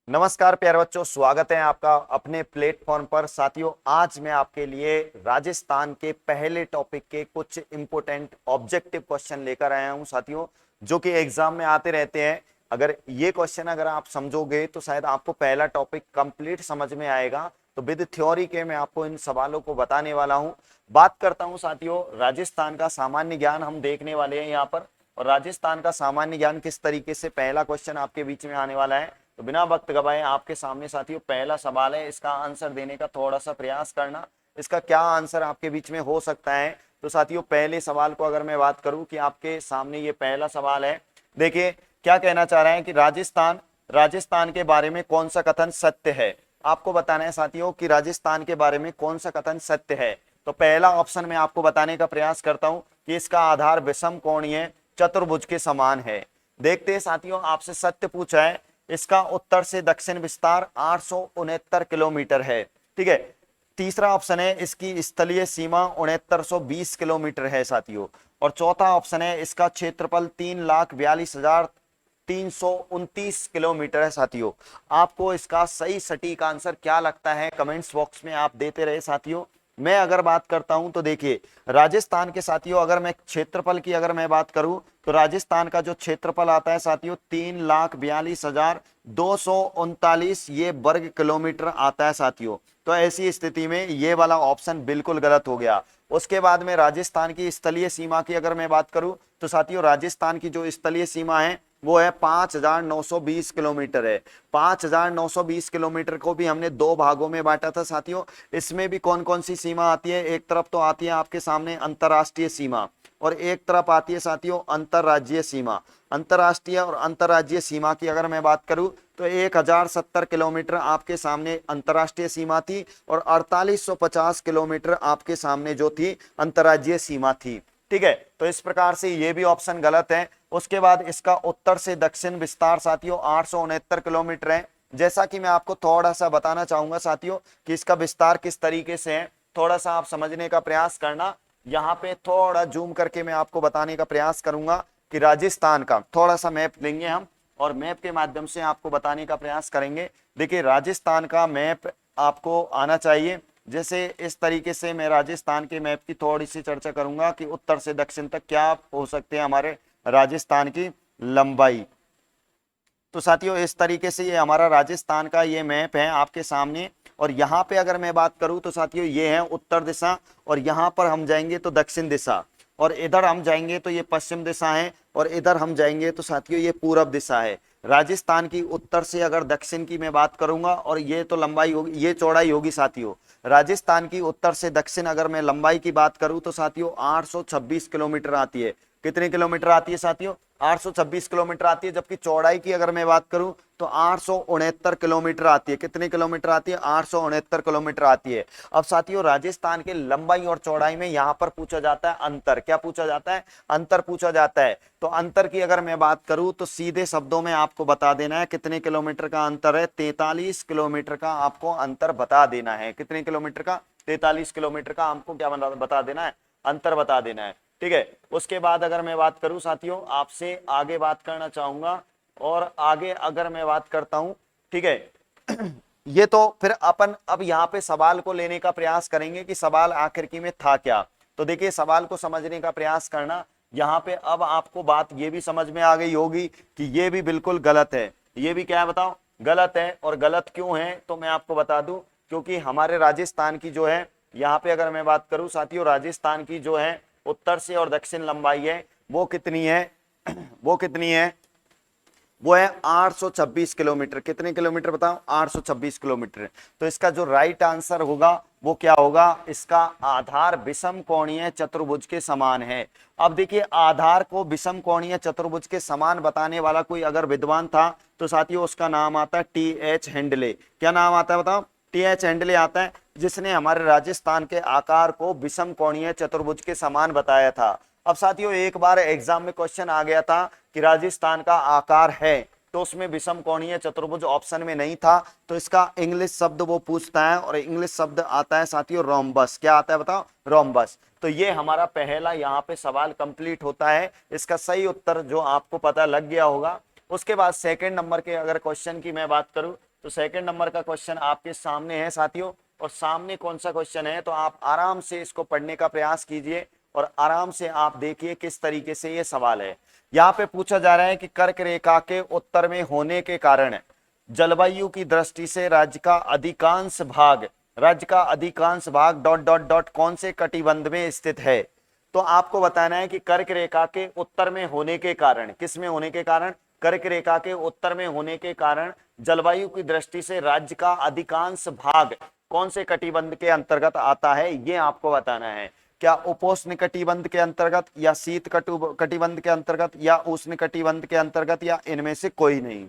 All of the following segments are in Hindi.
नमस्कार प्यारे बच्चों, स्वागत है आपका अपने प्लेटफॉर्म पर। साथियों, आज मैं आपके लिए राजस्थान के पहले टॉपिक के कुछ इंपॉर्टेंट ऑब्जेक्टिव क्वेश्चन लेकर आया हूं साथियों, जो कि एग्जाम में आते रहते हैं। अगर ये क्वेश्चन अगर आप समझोगे तो शायद आपको पहला टॉपिक कंप्लीट समझ में आएगा। तो विद थ्योरी के मैं आपको इन सवालों को बताने वाला हूं। बात करता हूं साथियों, राजस्थान का सामान्य ज्ञान हम देखने वाले हैं यहाँ पर। और राजस्थान का सामान्य ज्ञान किस तरीके से, पहला क्वेश्चन आपके बीच में आने वाला है। तो बिना वक्त गवाए आपके सामने साथियों पहला सवाल है, इसका आंसर देने का थोड़ा सा प्रयास करना। इसका क्या आंसर आपके बीच में हो सकता है। तो साथियों, पहले सवाल को अगर मैं बात करूं कि आपके सामने ये पहला सवाल है, देखिए क्या कहना चाह रहा है कि राजस्थान राजस्थान के बारे में कौन सा कथन सत्य है। आपको बताना है साथियों कि राजस्थान के बारे में कौन सा कथन सत्य है। तो पहला ऑप्शन मैं आपको बताने का प्रयास करता हूं कि इसका आधार विषम कोणीय चतुर्भुज के समान है। देखते हैं साथियों, आपसे सत्य पूछा है, इसका उत्तर से दक्षिण विस्तार 869 किलोमीटर है। ठीक है। तीसरा ऑप्शन है, इसकी स्थलीय सीमा 6920 किलोमीटर है साथियों। और चौथा ऑप्शन है, इसका क्षेत्रफल 3,42,329 किलोमीटर है साथियों। आपको इसका सही सटीक आंसर क्या लगता है, कमेंट्स बॉक्स में आप देते रहे साथियों। मैं अगर बात करता हूं तो देखिए, राजस्थान के साथियों अगर मैं क्षेत्रफल की अगर मैं बात करूं तो राजस्थान का जो क्षेत्रफल आता है साथियों 3,42,239 ये वर्ग किलोमीटर आता है साथियों। तो ऐसी स्थिति में ये वाला ऑप्शन बिल्कुल गलत हो गया। उसके बाद में राजस्थान की स्थलीय सीमा की अगर मैं बात करूं तो साथियों राजस्थान की जो स्थलीय सीमा है वो है 5,920 किलोमीटर है। 5,920 किलोमीटर को भी हमने दो भागों में बांटा था साथियों। इसमें भी कौन कौन सी सीमा आती है, एक तरफ तो आती है आपके सामने अंतरराष्ट्रीय सीमा और एक तरफ आती है साथियों अंतरराज्यीय सीमा। अंतरराष्ट्रीय और अंतरराज्यीय सीमा की अगर मैं बात करूं तो 1,070 किलोमीटर आपके सामने अंतरराष्ट्रीय सीमा थी और 4,850 किलोमीटर आपके सामने जो थी अंतरराज्यीय सीमा थी। ठीक है, तो इस प्रकार से ये भी ऑप्शन गलत है। उसके बाद इसका उत्तर से दक्षिण विस्तार साथियों 869 किलोमीटर है। जैसा कि मैं आपको थोड़ा सा बताना चाहूंगा साथियों कि इसका विस्तार किस तरीके से है, थोड़ा सा आप समझने का प्रयास करना। यहाँ पे थोड़ा जूम करके मैं आपको बताने का प्रयास करूंगा कि राजस्थान का थोड़ा सा मैप लेंगे हम और मैप के माध्यम से आपको बताने का प्रयास करेंगे। देखिए, राजस्थान का मैप आपको आना चाहिए। जैसे इस तरीके से मैं राजस्थान के मैप की थोड़ी सी चर्चा करूंगा कि उत्तर से दक्षिण तक क्या हो सकते हैं हमारे राजस्थान की लंबाई। तो साथियों इस तरीके से ये हमारा राजस्थान का ये मैप है आपके सामने। और यहाँ पे अगर मैं बात करूं तो साथियों ये है उत्तर दिशा और यहाँ पर हम जाएंगे तो दक्षिण दिशा और इधर हम जाएंगे तो ये पश्चिम दिशा है और इधर हम जाएंगे तो साथियों ये पूरब दिशा है। राजस्थान की उत्तर से अगर दक्षिण की मैं बात करूंगा और ये तो लंबाई होगी, ये चौड़ाई होगी साथियों। राजस्थान की उत्तर से दक्षिण अगर मैं लंबाई की बात करूं तो साथियों 826 किलोमीटर आती है। कितने किलोमीटर आती है साथियों? 826 किलोमीटर आती है। जबकि चौड़ाई की अगर मैं बात करूं तो 869 किलोमीटर आती है। कितने किलोमीटर आती है? 869 किलोमीटर आती है। अब साथियों राजस्थान के लंबाई और चौड़ाई में यहां पर पूछा जाता है अंतर। क्या पूछा जाता है? अंतर पूछा जाता है। तो अंतर की अगर मैं बात करूं तो सीधे शब्दों में आपको बता देना है कितने किलोमीटर का अंतर है। 43 किलोमीटर का आपको अंतर बता देना है। कितने किलोमीटर का? 43 किलोमीटर का आपको क्या बता देना है? अंतर बता देना है। ठीक है। उसके बाद अगर मैं बात करूं साथियों, आपसे आगे बात करना चाहूंगा और आगे अगर मैं बात करता हूं, ठीक है ये तो फिर अपन अब यहाँ पे सवाल को लेने का प्रयास करेंगे कि सवाल आखिर की में था क्या। तो देखिए, सवाल को समझने का प्रयास करना। यहाँ पे अब आपको बात ये भी समझ में आ गई होगी कि ये भी बिल्कुल गलत है। ये भी क्या है बताओ? गलत है। और गलत क्यों है तो मैं आपको बता दूं, क्योंकि हमारे राजस्थान की जो है, यहाँ पे अगर मैं बात करूं साथियों, राजस्थान की जो है उत्तर से और दक्षिण लंबाई है वो कितनी है? वो कितनी है? वो है 826 किलोमीटर। कितने किलोमीटर बताओ? 826 किलोमीटर। तो इसका जो राइट आंसर होगा वो क्या होगा? इसका आधार विषम कोणीय चतुर्भुज के समान है। अब देखिए, आधार को विषम कोणीय चतुर्भुज के समान बताने वाला कोई अगर विद्वान था तो साथियों उसका नाम आता है टी.एच. हेंडले। क्या नाम आता है बताओ? टी.एच. हेंडले आता है, जिसने हमारे राजस्थान के आकार को विषम कोणीय चतुर्भुज के समान बताया था। अब साथियों एक बार एग्जाम में क्वेश्चन आ गया था कि राजस्थान का आकार है, तो उसमें विषम कोणीय चतुर्भुज ऑप्शन में नहीं था। तो इसका इंग्लिश शब्द वो पूछता है और इंग्लिश शब्द आता है साथियों रोम्बस। क्या आता है बताओ? रोम्बस। तो ये हमारा पहला यहाँ पे सवाल कंप्लीट होता है। इसका सही उत्तर जो आपको पता लग गया होगा। उसके बाद सेकंड नंबर के अगर क्वेश्चन की मैं बात करूं तो सेकंड नंबर का क्वेश्चन आपके सामने है साथियों। और सामने कौन सा क्वेश्चन है तो आप आराम से इसको पढ़ने का प्रयास कीजिए और आराम से आप देखिए किस तरीके से ये सवाल है। यहाँ पे पूछा जा रहा है कि कर्क रेखा के उत्तर में होने के कारण जलवायु की दृष्टि से राज्य का अधिकांश भाग डॉट डॉट डॉट कौन से कटिबंध में स्थित है। तो आपको बताना है कि कर्क रेखा के उत्तर में होने के कारण, किस में होने के कारण, कर्क रेखा के उत्तर में होने के कारण जलवायु की दृष्टि से राज्य का अधिकांश भाग कौन से कटिबंध के अंतर्गत आता है, ये आपको बताना है। क्या उपोष्ण कटिबंध के अंतर्गत, या शीत कटिबंध के अंतर्गत, या उष्ण कटिबंध के अंतर्गत, या इनमें से कोई नहीं।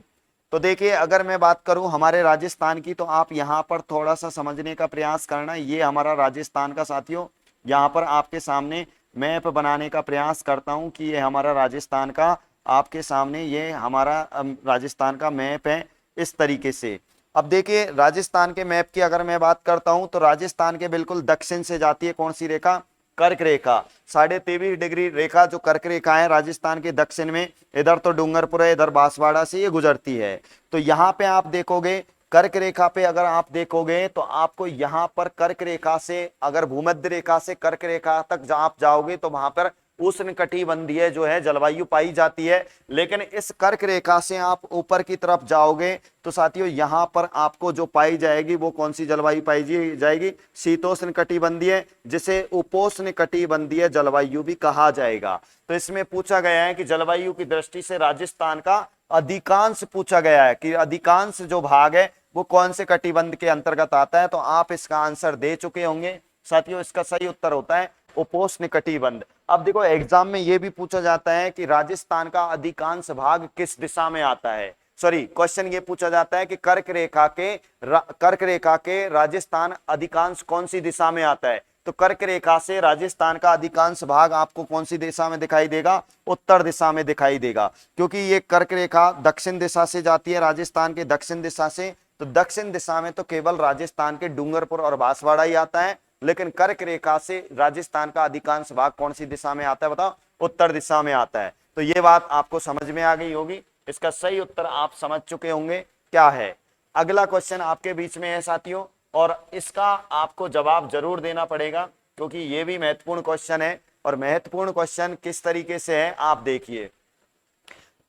तो देखिए अगर मैं बात करूं हमारे राजस्थान की, तो आप यहां पर थोड़ा सा समझने का प्रयास करना। ये हमारा राजस्थान का साथियों, यहां पर आपके सामने मैप बनाने का प्रयास करता हूं कि ये हमारा राजस्थान का, आपके सामने ये हमारा राजस्थान का मैप है इस तरीके से। अब देखिए राजस्थान के मैप की अगर मैं बात करता हूं तो राजस्थान के बिल्कुल दक्षिण से जाती है कौन सी रेखा, कर्क रेखा। 23.5 डिग्री रेखा जो कर्क रेखा है राजस्थान के दक्षिण में, इधर तो डूंगरपुर है, इधर बांसवाड़ा से ये गुजरती है। तो यहाँ पे आप देखोगे कर्क रेखा पे अगर आप देखोगे तो आपको यहाँ पर कर्क रेखा से, अगर भूमध्य रेखा से कर्क रेखा तक आप जाओगे तो वहां पर उष्ण कटिबंधीय जो है जलवायु पाई जाती है। लेकिन इस कर्क रेखा से आप ऊपर की तरफ जाओगे तो साथियों यहाँ पर आपको जो पाई जाएगी वो कौन सी जलवायु पाई जाएगी, शीतोष्ण कटिबंधीय, जिसे उपोष्ण कटिबंधीय जलवायु भी कहा जाएगा। तो इसमें पूछा गया है कि जलवायु की दृष्टि से राजस्थान का अधिकांश पूछा गया है कि अधिकांश जो भाग है वो कौन से कटिबंध के अंतर्गत आता है। तो आप इसका आंसर दे चुके होंगे साथियों, इसका सही उत्तर होता है उपोष्ण कटिबंध। अब देखो एग्जाम में यह भी पूछा जाता है कि राजस्थान का अधिकांश भाग किस दिशा में आता है, सॉरी क्वेश्चन ये पूछा जाता है कि कर्क रेखा के राजस्थान अधिकांश कौन सी दिशा में आता है। तो कर्क रेखा से राजस्थान का अधिकांश भाग आपको कौन सी दिशा में दिखाई देगा, उत्तर दिशा में दिखाई देगा, क्योंकि ये कर्क रेखा दक्षिण दिशा से जाती है, राजस्थान के दक्षिण दिशा से। तो दक्षिण दिशा में तो केवल राजस्थान के डूंगरपुर और बांसवाड़ा ही आता है, लेकिन कर्क रेखा से राजस्थान का अधिकांश भाग कौन सी दिशा में आता है, बताओ, उत्तर दिशा में आता है। तो ये बात आपको समझ में आ गई होगी, इसका सही उत्तर आप समझ चुके होंगे क्या है। अगला क्वेश्चन आपके बीच में है साथियों, और इसका आपको जवाब जरूर देना पड़ेगा क्योंकि ये भी महत्वपूर्ण क्वेश्चन है। और महत्वपूर्ण क्वेश्चन किस तरीके से है आप देखिए,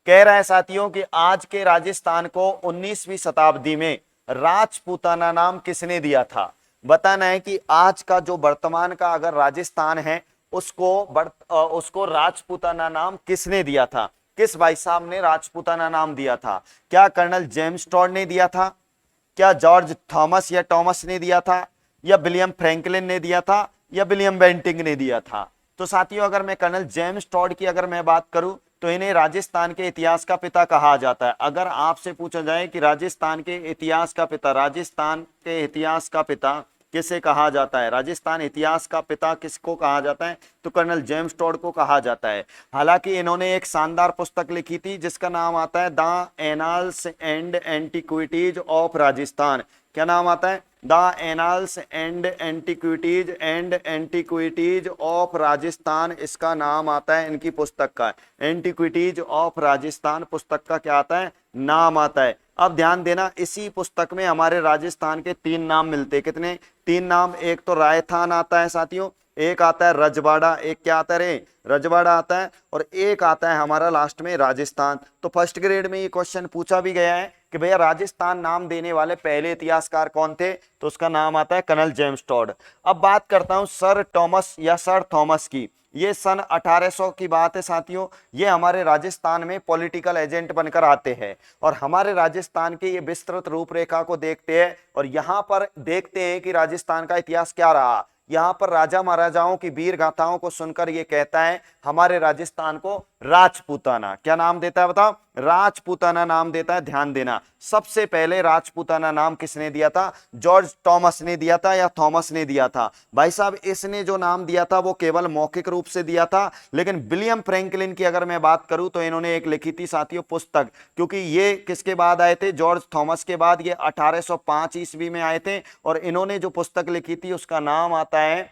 कह रहा है साथियों कि आज के राजस्थान को 19वीं शताब्दी में राजपूताना नाम किसने दिया था। बताना है कि आज का जो वर्तमान का अगर राजस्थान है उसको राजपूताना नाम किसने दिया था, किस भाई साहब ने राजपूताना नाम दिया था। क्या कर्नल जेम्स टॉड ने दिया था, क्या जॉर्ज थॉमस या टॉमस ने दिया था, या विलियम फ्रैंकलिन ने दिया था, या विलियम बेंटिंग ने दिया था। तो साथियों अगर मैं कर्नल जेम्स टॉड की अगर मैं बात करूं तो इन्हें राजस्थान के इतिहास का पिता कहा जाता है। अगर आपसे पूछा जाए कि राजस्थान के इतिहास का पिता किसे कहा जाता है, राजस्थान इतिहास का पिता किसको कहा जाता है, तो कर्नल जेम्स टॉड को कहा जाता है। हालांकि इन्होंने एक शानदार पुस्तक लिखी थी जिसका नाम आता है the annals and antiquities of Rajasthan. क्या नाम आता है, the annals and antiquities of Rajasthan, इसका नाम आता है इनकी पुस्तक का, एंटिक्विटीज ऑफ राजस्थान पुस्तक का क्या आता है, नाम आता है। अब ध्यान देना इसी पुस्तक में हमारे राजस्थान के 3 नाम मिलते हैं, कितने, 3 नाम। एक तो रायथान आता है साथियों, एक आता है रजवाड़ा, एक क्या आता है रे, रजवाड़ा आता है, और एक आता है हमारा लास्ट में राजस्थान। तो फर्स्ट ग्रेड में ये क्वेश्चन पूछा भी गया है कि भैया राजस्थान नाम देने वाले पहले इतिहासकार कौन थे, तो उसका नाम आता है कर्नल जेम्स टॉड। अब बात करता हूं सर थॉमस की। ये सन 1800 की बात है साथियों, ये हमारे राजस्थान में पॉलिटिकल एजेंट बनकर आते हैं और हमारे राजस्थान के ये विस्तृत रूपरेखा को देखते हैं और यहाँ पर देखते हैं कि राजस्थान का इतिहास क्या रहा। यहाँ पर राजा महाराजाओं की वीर गाथाओं को सुनकर ये कहता है हमारे राजस्थान को राजपूताना, क्या नाम देता है बताओ, राजपूताना नाम देता है। ध्यान देना सबसे पहले राजपूताना नाम किसने दिया था, जॉर्ज टॉमस ने दिया था या थॉमस ने दिया था। भाई साहब इसने जो नाम दिया था वो केवल मौखिक रूप से दिया था, लेकिन विलियम फ्रैंकलिन की अगर मैं बात करूं तो इन्होंने एक लिखी थी साथियों पुस्तक, क्योंकि ये किसके बाद आए थे, जॉर्ज थॉमस के बाद, ये 1805 ईस्वी में आए थे और इन्होंने जो पुस्तक लिखी थी उसका नाम आता है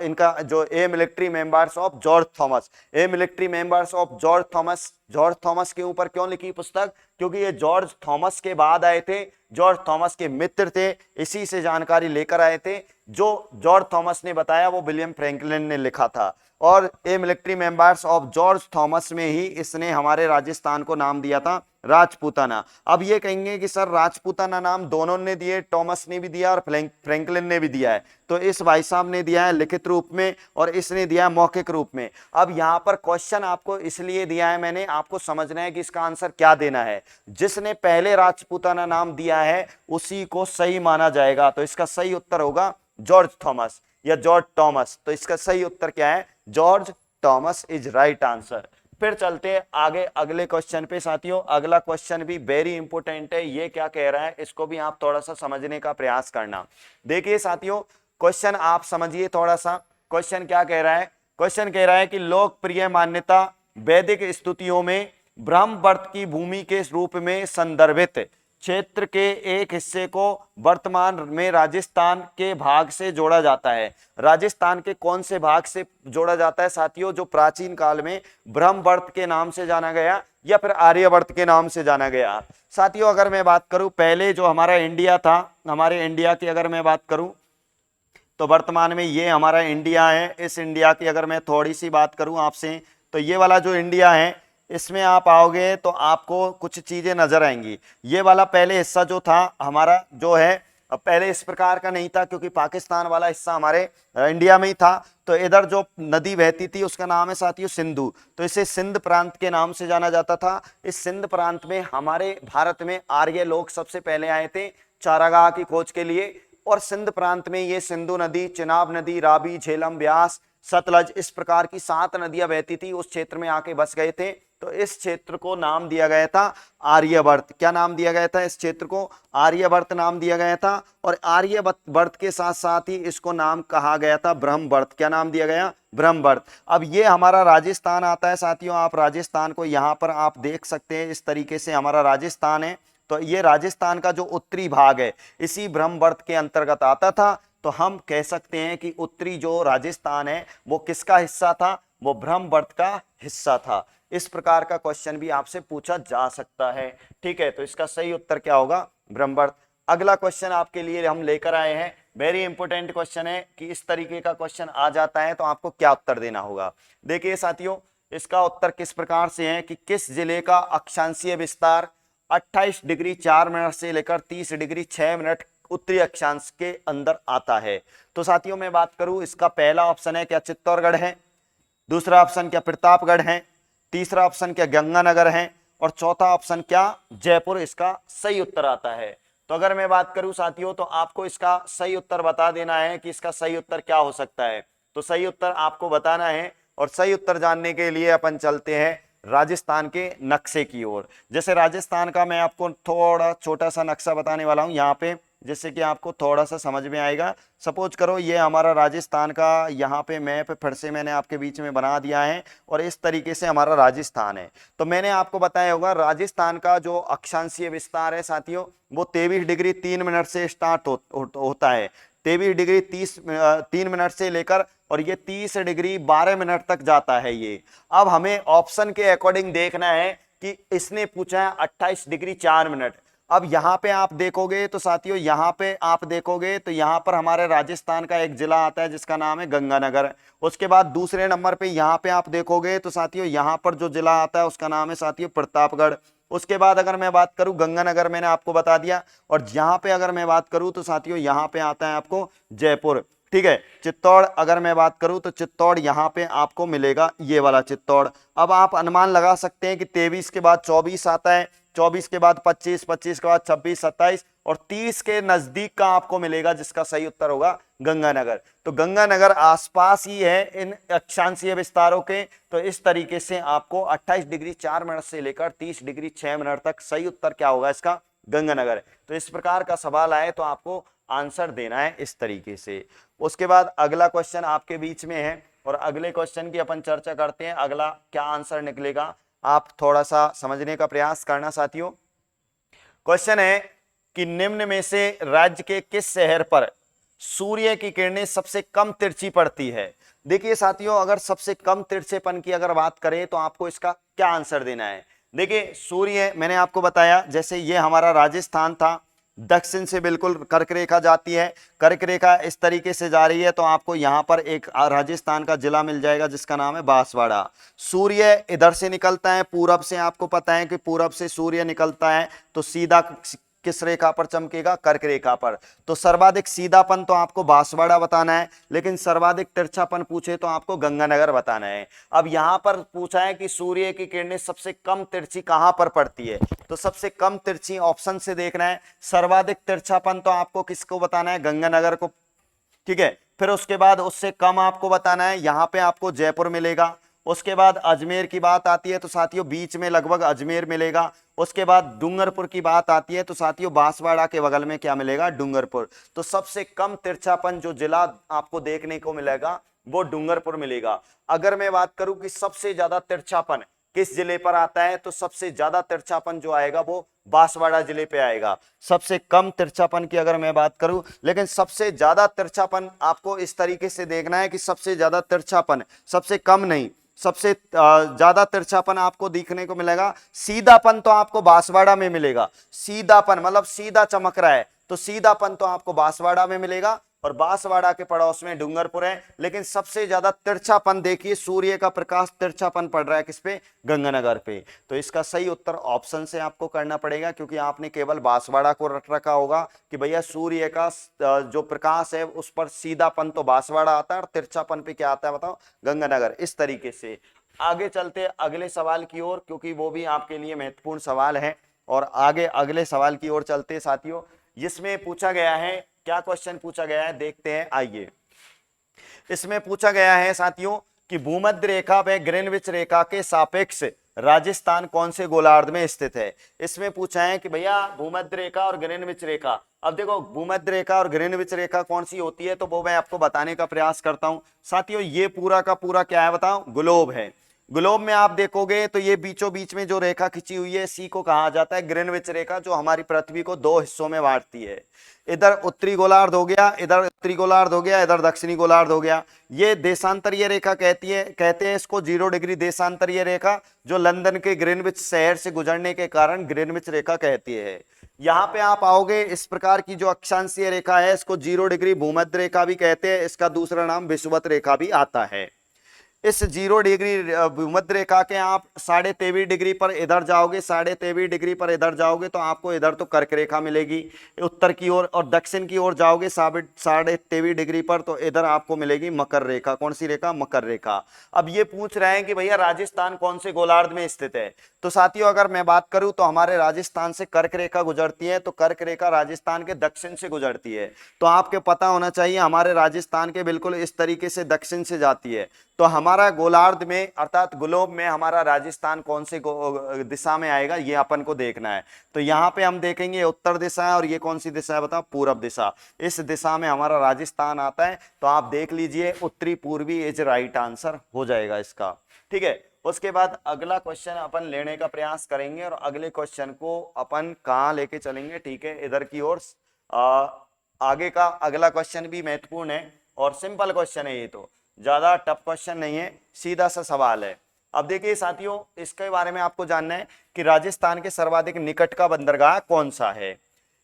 इनका जो a military members of George Thomas, a military members of George Thomas. George Thomas के ऊपर क्यों लिखी पुस्तक? क्योंकि ये जॉर्ज थॉमस के बाद आए थे, जॉर्ज थॉमस के मित्र थे, इसी से जानकारी लेकर आए थे। जो जॉर्ज थॉमस ने बताया वो विलियम फ्रैंकलिन ने लिखा था, और a military members of George Thomas में ही इसने हमारे राजस्थान को नाम दिया था राजपूताना। अब ये कहेंगे कि सर राजपूताना नाम दोनों ने दिए, टॉमस ने भी दिया और फ्रैंकलिन ने भी दिया है, तो इस भाई साहब ने दिया है लिखित रूप में और इसने दिया है मौखिक रूप में। अब यहां पर क्वेश्चन आपको इसलिए दिया है मैंने, आपको समझना है कि इसका आंसर क्या देना है। जिसने पहले राजपूताना नाम दिया है उसी को सही माना जाएगा, तो इसका सही उत्तर होगा जॉर्ज थॉमस या जॉर्ज टॉमस। तो इसका सही उत्तर क्या है? George Thomas is right answer. फिर चलते हैं आगे अगले क्वेश्चन पे साथियों। अगला क्वेश्चन भी वेरी इंपॉर्टेंट है। ये क्या कह रहा है इसको भी आप थोड़ा सा समझने का प्रयास करना। देखिए साथियों, क्वेश्चन आप समझिए थोड़ा सा। क्वेश्चन क्या कह रहा है? क्वेश्चन कह रहा है कि लोकप्रिय मान्यता वैदिक स्तुतियों में ब्रह्मवर्त की भूमि के रूप में संदर्भित क्षेत्र के एक हिस्से को वर्तमान में राजस्थान के भाग से जोड़ा जाता है। राजस्थान के कौन से भाग से जोड़ा जाता है साथियों? जो प्राचीन काल में ब्रह्मवर्त के नाम से जाना गया या फिर आर्यवर्त के नाम से जाना गया। साथियों अगर मैं बात करूं, पहले जो हमारा इंडिया था, हमारे इंडिया की अगर मैं बात करूं तो वर्तमान में ये हमारा इंडिया है। इस इंडिया की अगर मैं थोड़ी सी बात करूं आपसे, तो ये वाला जो इंडिया है इसमें आप आओगे तो आपको कुछ चीजें नजर आएंगी। ये वाला पहले हिस्सा जो था हमारा जो है, पहले इस प्रकार का नहीं था क्योंकि पाकिस्तान वाला हिस्सा हमारे इंडिया में ही था। तो इधर जो नदी बहती थी उसका नाम है साथियों सिंधु, तो इसे सिंध प्रांत के नाम से जाना जाता था। इस सिंध प्रांत में हमारे भारत में आर्य लोग सबसे पहले आए थे चारागाह की खोज के लिए, और सिंध प्रांत में ये सिंधु नदी, चिनाब नदी, रावी, झेलम, ब्यास, सतलज, इस प्रकार की 7 नदियां बहती थी, उस क्षेत्र में आके बस गए थे। तो इस क्षेत्र को नाम दिया गया था आर्यवर्त। क्या नाम दिया गया था? इस क्षेत्र को आर्यवर्त नाम दिया गया था। और आर्यवर्त के साथ साथ ही इसको नाम कहा गया था ब्रह्मवर्त। क्या नाम दिया गया? ब्रह्मवर्त। अब ये हमारा राजस्थान आता है साथियों, आप राजस्थान को यहां पर आप देख सकते हैं, इस तरीके से हमारा राजस्थान है। तो ये राजस्थान का जो उत्तरी भाग है इसी ब्रह्मवर्त के अंतर्गत आता था। तो हम कह सकते हैं कि उत्तरी जो राजस्थान है वो किसका हिस्सा था? वो ब्रह्मवर्त का हिस्सा था। इस प्रकार का क्वेश्चन भी आपसे पूछा जा सकता है। ठीक है, तो इसका सही उत्तर क्या होगा? ब्रह्मवर्त। अगला क्वेश्चन आपके लिए हम लेकर आए हैं, वेरी इंपॉर्टेंट क्वेश्चन है कि इस तरीके का क्वेश्चन आ जाता है तो आपको क्या उत्तर देना होगा। देखिए साथियों, इसका उत्तर किस प्रकार से है कि किस जिले का अक्षांशीय विस्तार 28 डिग्री 4 मिनट से लेकर 30 डिग्री 6 मिनट उत्तरी अक्षांश के अंदर आता है। तो साथियों मैं बात करूं, इसका पहला ऑप्शन है क्या चित्तौड़गढ़ है, दूसरा ऑप्शन क्या प्रतापगढ़ है, तीसरा ऑप्शन क्या गंगानगर है, और चौथा ऑप्शन क्या जयपुर इसका सही उत्तर आता है। तो अगर मैं बात करूं साथियों तो आपको इसका सही उत्तर बता देना है कि इसका सही उत्तर क्या हो सकता है। तो सही उत्तर आपको बताना है, और सही उत्तर जानने के लिए अपन चलते हैं राजस्थान के नक्शे की ओर। जैसे राजस्थान का मैं आपको थोड़ा छोटा सा नक्शा बताने वाला हूं यहाँ पे, जिससे कि आपको थोड़ा सा समझ में आएगा। सपोज करो ये हमारा राजस्थान का यहाँ पे मैप फिर से मैंने आपके बीच में बना दिया है, और इस तरीके से हमारा राजस्थान है। तो मैंने आपको बताया होगा राजस्थान का जो अक्षांशीय विस्तार है साथियों वो 23 डिग्री 3 मिनट से स्टार्ट होता है। 23 डिग्री 3 मिनट से लेकर और ये 30 डिग्री 12 मिनट तक जाता है ये। अब हमें ऑप्शन के अकॉर्डिंग देखना है कि इसने पूछा है 28 डिग्री 4 मिनट। अब यहां पे आप देखोगे तो साथियों, यहां पे आप देखोगे तो यहां पर हमारे राजस्थान का एक जिला आता है जिसका नाम है गंगानगर। उसके बाद दूसरे नंबर पे यहां पे आप देखोगे तो साथियों यहां पर जो जिला आता है उसका नाम है साथियों प्रतापगढ़। उसके बाद अगर मैं बात करूं गंगानगर मैंने आपको बता दिया, और यहां पे अगर मैं बात करूं तो साथियों यहां पे आता है आपको जयपुर। ठीक है, चित्तौड़ अगर मैं बात करूं तो चित्तौड़ यहां पे आपको मिलेगा, ये वाला चित्तौड़। अब आप अनुमान लगा सकते हैं कि 23 के बाद 24 आता है, 24 के बाद 25, 25 के बाद 26, 27 और 30 के नजदीक का आपको मिलेगा, जिसका सही उत्तर होगा गंगानगर। तो गंगानगर आसपास ही है इन अक्षांशीय विस्तारों के। तो इस तरीके से आपको 28 डिग्री 4 मिनट से लेकर 30 डिग्री 6 मिनट तक सही उत्तर क्या होगा इसका? गंगानगर। तो इस प्रकार का सवाल आए तो आपको आंसर देना है इस तरीके से। उसके बाद अगला क्वेश्चन आपके बीच में है, और अगले क्वेश्चन की अपन चर्चा करते हैं। अगला क्या आंसर निकलेगा आप थोड़ा सा समझने का प्रयास करना साथियों। क्वेश्चन है कि निम्न में से राज्य के किस शहर पर सूर्य की किरणें सबसे कम तिरछी पड़ती है? देखिए साथियों, अगर सबसे कम तिरछेपन की अगर बात करें तो आपको इसका क्या आंसर देना है? देखिए सूर्य, मैंने आपको बताया जैसे ये हमारा राजस्थान था, दक्षिण से बिल्कुल कर्क रेखा जाती है, कर्क रेखा इस तरीके से जा रही है तो आपको यहां पर एक राजस्थान का जिला मिल जाएगा जिसका नाम है बांसवाड़ा। सूर्य इधर से निकलता है पूरब से, आपको पता है कि पूरब से सूर्य निकलता है तो सीधा किस रेखा पर चमकेगा? कर्क रेखा पर। तो सर्वाधिक सीधापन तो आपको बांसवाड़ा बताना है, लेकिन सर्वाधिक तिरछापन पूछे तो आपको गंगानगर बताना है। अब यहां पर पूछा है कि सूर्य की किरणें सबसे कम तिरछी कहां पर पड़ती है, तो सबसे कम तिरछी ऑप्शन से देखना है। सर्वाधिक तिरछापन तो आपको किसको बताना है? गंगानगर को, ठीक है। फिर उसके बाद उससे कम आपको बताना है, यहां पे आपको जयपुर मिलेगा। उसके बाद अजमेर की बात आती है तो साथियों बीच में लगभग अजमेर मिलेगा। उसके बाद डूंगरपुर की बात आती है तो साथियों बांसवाड़ा के बगल में क्या मिलेगा? डूंगरपुर। तो सबसे कम तिरछापन जो जिला आपको देखने को मिलेगा वो डूंगरपुर मिलेगा। अगर मैं बात करूं कि सबसे ज्यादा तिरछापन किस जिले पर आता है, तो सबसे ज्यादा तिरछापन जो आएगा वो बांसवाड़ा जिले पे आएगा। सबसे कम तिरछापन की अगर मैं बात करूं, लेकिन सबसे ज्यादा तिरछापन आपको इस तरीके से देखना है कि सबसे ज्यादा तिरछापन, सबसे कम नहीं, सबसे ज्यादा तिरछापन आपको दिखने को मिलेगा। सीधापन तो आपको बांसवाड़ा में मिलेगा, सीधापन मतलब सीधा चमक रहा है तो सीधापन तो आपको बांसवाड़ा में मिलेगा, और बांसवाड़ा के पड़ोस में डूंगरपुर है। लेकिन सबसे ज्यादा तिरछापन देखिए, सूर्य का प्रकाश तिरछापन पड़ रहा है किस पे? गंगानगर पे। तो इसका सही उत्तर ऑप्शन से आपको करना पड़ेगा, क्योंकि आपने केवल बांसवाड़ा को रट रखा होगा कि भैया सूर्य का जो प्रकाश है उस पर सीधापन तो बांसवाड़ा आता है और तिरछापन पे क्या आता है बताओ? गंगानगर। इस तरीके से आगे चलते अगले सवाल की ओर, क्योंकि वो भी आपके लिए महत्वपूर्ण सवाल है। और आगे अगले सवाल की ओर चलते साथियों, जिसमें पूछा गया है, क्या क्वेश्चन पूछा गया है देखते हैं, आइए। इसमें पूछा गया है साथियों कि भूमध्य रेखा व ग्रीनविच रेखा के सापेक्ष राजस्थान कौन से गोलार्ध में स्थित है? इसमें पूछा है कि भैया भूमध्य रेखा और ग्रीनविच रेखा, अब देखो भूमध्य रेखा और ग्रीनविच रेखा कौन सी होती है तो वो मैं आपको बताने का प्रयास करता हूं। साथियों ये पूरा का पूरा क्या है बताओ? ग्लोब है। ग्लोब में आप देखोगे तो ये बीचों बीच में जो रेखा खिंची हुई है इसी को कहा जाता है ग्रीनविच रेखा, जो हमारी पृथ्वी को दो हिस्सों में बांटती है। इधर उत्तरी गोलार्ध हो गया, इधर उत्तरी गोलार्ध हो गया, इधर दक्षिणी गोलार्ध हो गया। ये देशांतरीय रेखा कहते हैं इसको 0 डिग्री देशांतरीय रेखा, जो लंदन के ग्रीनविच शहर से गुजरने के कारण ग्रीनविच रेखा कहती है। यहां पे आप आओगे, इस प्रकार की जो अक्षांशीय रेखा है इसको 0 डिग्री भूमध्य रेखा भी कहते हैं, इसका दूसरा नाम विषुवत रेखा भी आता है। इस 0 डिग्री भूमध्य रेखा के आप 23.5 डिग्री पर इधर जाओगे, 23.5 डिग्री पर इधर जाओगे तो आपको इधर तो कर्क रेखा मिलेगी उत्तर की ओर, और दक्षिण की ओर जाओगे 23.5 डिग्री पर तो इधर आपको मिलेगी मकर रेखा। कौन सी रेखा? मकर रेखा। अब ये पूछ रहे हैं कि भैया राजस्थान कौन से गोलार्ध में स्थित है, तो साथियों अगर मैं बात करूं तो हमारे राजस्थान से कर्क रेखा गुजरती है, तो कर्क रेखा राजस्थान के दक्षिण से गुजरती है। तो आपके पता होना चाहिए हमारे राजस्थान के बिल्कुल इस तरीके से दक्षिण से जाती है। तो हमारा गोलार्ध में अर्थात ग्लोब में हमारा राजस्थान कौन से दिशा में आएगा ये अपन को देखना है। तो यहाँ पे हम देखेंगे उत्तर दिशा है, और ये कौन सी दिशा है बताओ? पूरब दिशा। इस दिशा में हमारा राजस्थान आता है, तो आप देख लीजिए उत्तरी पूर्वी इज राइट आंसर हो जाएगा इसका, ठीक है। उसके बाद अगला क्वेश्चन अपन लेने का प्रयास करेंगे, और अगले क्वेश्चन को अपन कहाँ लेके चलेंगे, ठीक है, इधर की ओर। आगे का अगला क्वेश्चन भी महत्वपूर्ण है और सिंपल क्वेश्चन है, ये तो ज्यादा टफ क्वेश्चन नहीं है, सीधा सा सवाल है। अब देखिए साथियों, इसके बारे में आपको जानना है कि राजस्थान के सर्वाधिक निकट का बंदरगाह कौन सा है।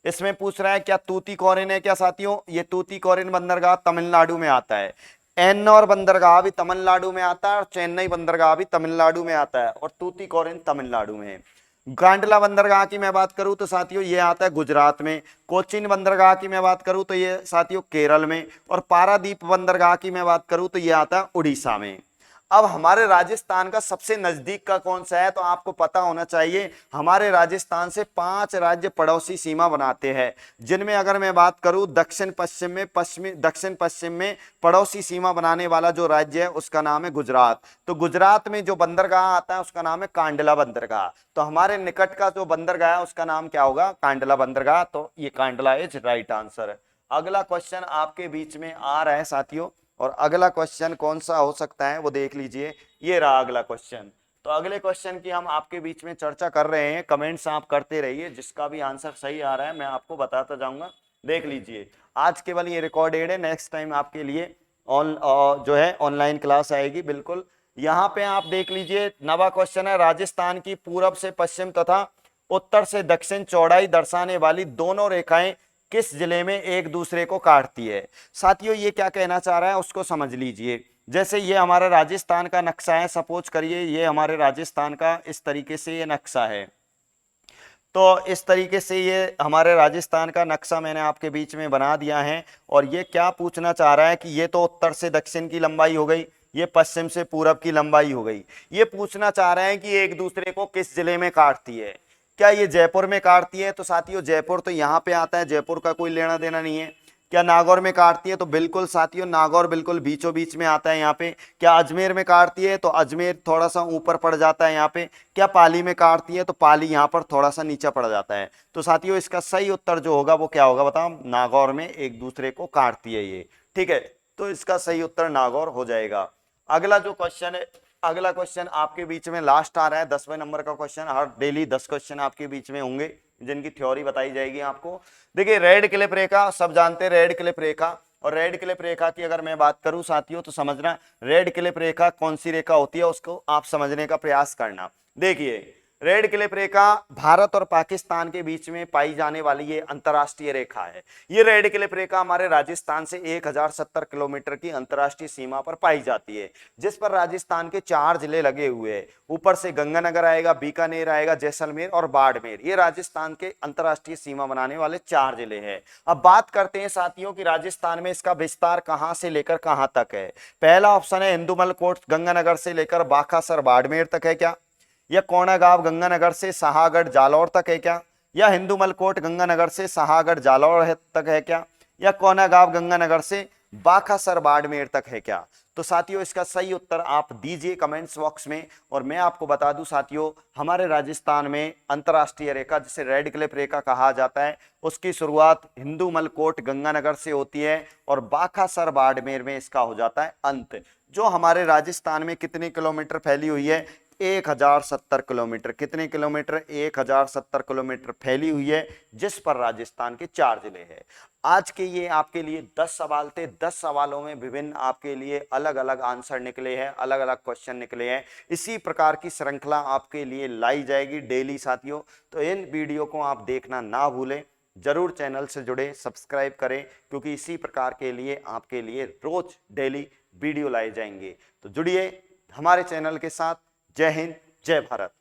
इसमें पूछ रहा है क्या तूतीकोरिन है क्या साथियों? ये तूतीकोरिन बंदरगाह तमिलनाडु में आता है। एन्नौर बंदरगाह भी तमिलनाडु में आता है, और चेन्नई बंदरगाह भी तमिलनाडु में आता है, और तूतीकोरिन तमिलनाडु में है। गांडला बंदरगाह की मैं बात करूं तो साथियों ये आता है गुजरात में। कोचीन बंदरगाह की मैं बात करूं तो ये साथियों केरल में, और पारादीप बंदरगाह की मैं बात करूं तो ये आता है उड़ीसा में। अब हमारे राजस्थान का सबसे नजदीक का कौन सा है, तो आपको पता होना चाहिए हमारे राजस्थान से 5 राज्य पड़ोसी सीमा बनाते हैं, जिनमें अगर मैं बात करूं दक्षिण पश्चिम में पड़ोसी सीमा बनाने वाला जो राज्य है उसका नाम है गुजरात। तो गुजरात में जो बंदरगाह आता है उसका नाम है कांडला बंदरगाह। तो हमारे निकट का जो बंदरगाह है उसका नाम क्या होगा? कांडला बंदरगाह। तो ये कांडला इज राइट आंसर है। अगला क्वेश्चन आपके बीच में आ रहा है साथियों, और अगला क्वेश्चन कौन सा हो सकता है वो देख लीजिए। ये रहा अगला क्वेश्चन। तो अगले क्वेश्चन की हम आपके बीच में चर्चा कर रहे हैं, कमेंट्स आप करते रहिए, जिसका भी आंसर सही आ रहा है मैं आपको बताता जाऊंगा। देख लीजिए, आज केवल ये रिकॉर्डेड है, नेक्स्ट टाइम आपके लिए ऑन जो है ऑनलाइन क्लास आएगी बिल्कुल। यहाँ पे आप देख लीजिए, नवा क्वेश्चन है, राजस्थान की पूरब से पश्चिम तथा उत्तर से दक्षिण चौड़ाई दर्शाने वाली दोनों रेखाएं किस जिले में एक दूसरे को काटती है। साथियों ये क्या कहना चाह रहा है उसको समझ लीजिए। जैसे ये हमारा राजस्थान का नक्शा है, सपोज करिए ये हमारे राजस्थान का इस तरीके से ये नक्शा है, तो इस तरीके से ये हमारे राजस्थान का नक्शा मैंने आपके बीच में बना दिया है। और ये क्या पूछना चाह रहा है कि ये तो उत्तर से दक्षिण की लंबाई हो गई, ये पश्चिम से पूरब की लंबाई हो गई। ये पूछना चाह रहे हैं कि एक दूसरे को किस जिले में काटती है। क्या ये जयपुर में काटती है? तो साथियों जयपुर तो यहाँ पे आता है, जयपुर का कोई लेना देना नहीं है। क्या नागौर में काटती है? तो बिल्कुल साथियों, नागौर बिल्कुल बीचों बीच में आता है यहाँ पे। क्या अजमेर में काटती है? तो अजमेर थोड़ा सा ऊपर पड़ जाता है यहाँ पे। क्या पाली में काटती है? तो पाली यहाँ पर थोड़ा सा नीचे पड़ जाता है। तो साथियों इसका सही उत्तर जो होगा वो क्या होगा बताओ? नागौर में एक दूसरे को काटती है ये, ठीक है। तो इसका सही उत्तर नागौर हो जाएगा। अगला जो क्वेश्चन है, अगला क्वेश्चन आपके बीच में लास्ट आ रहा है, 10वें नंबर का क्वेश्चन। हर डेली 10 क्वेश्चन आपके बीच में होंगे जिनकी थ्योरी बताई जाएगी आपको। देखिए रेड क्लिप रेखा, सब जानते हैं रेड क्लिप रेखा। और रेड क्लिप रेखा की अगर मैं बात करूं साथियों तो समझना, रेड क्लिप रेखा कौन सी रेखा होती है उसको आप समझने का प्रयास करना। देखिए रेड क्लिप रेखा भारत और पाकिस्तान के बीच में पाई जाने वाली ये अंतरराष्ट्रीय रेखा है। ये रेड क्लिप रेखा हमारे राजस्थान से 1070 किलोमीटर की अंतरराष्ट्रीय सीमा पर पाई जाती है, जिस पर राजस्थान के 4 जिले लगे हुए हैं। ऊपर से गंगानगर आएगा, बीकानेर आएगा, जैसलमेर और बाड़मेर। ये राजस्थान के अंतरराष्ट्रीय सीमा बनाने वाले 4 जिले हैं। अब बात करते हैं साथियों कि राजस्थान में इसका विस्तार कहां से लेकर कहां तक है। पहला ऑप्शन है इंदुमल कोट गंगानगर से लेकर बाखासर बाड़मेर तक है क्या? या कोणागांव गंगानगर से सहागढ़ जालौर तक है क्या? या हिंदुमल कोट गंगानगर से सहागढ़ जालौर तक है क्या? या कोणागांव गंगानगर से बाखासर बाड़मेर तक है क्या? तो साथियों इसका सही उत्तर आप दीजिए कमेंट्स बॉक्स में। और मैं आपको बता दूं साथियों, हमारे राजस्थान में अंतरराष्ट्रीय रेखा जिसे रेड क्लिप रेखा कहा जाता है, उसकी शुरुआत हिंदुमल कोट गंगानगर से होती है और बाखासर बाड़मेर में इसका हो जाता है अंत। जो हमारे राजस्थान में कितने किलोमीटर फैली हुई है? 1070 किलोमीटर। कितने किलोमीटर? 1070 किलोमीटर फैली हुई है, जिस पर राजस्थान के 4 जिले हैं। आज के ये आपके लिए 10 सवाल थे। 10 सवालों में विभिन्न आपके लिए अलग अलग आंसर निकले हैं, अलग अलग क्वेश्चन निकले हैं। इसी प्रकार की श्रृंखला आपके लिए लाई जाएगी डेली साथियों। तो इन वीडियो को आप देखना ना भूलें, जरूर चैनल से जुड़े, सब्सक्राइब करें, क्योंकि इसी प्रकार के लिए आपके लिए रोज डेली वीडियो लाए जाएंगे। तो जुड़िए हमारे चैनल के साथ। जय हिंद, जय भारत।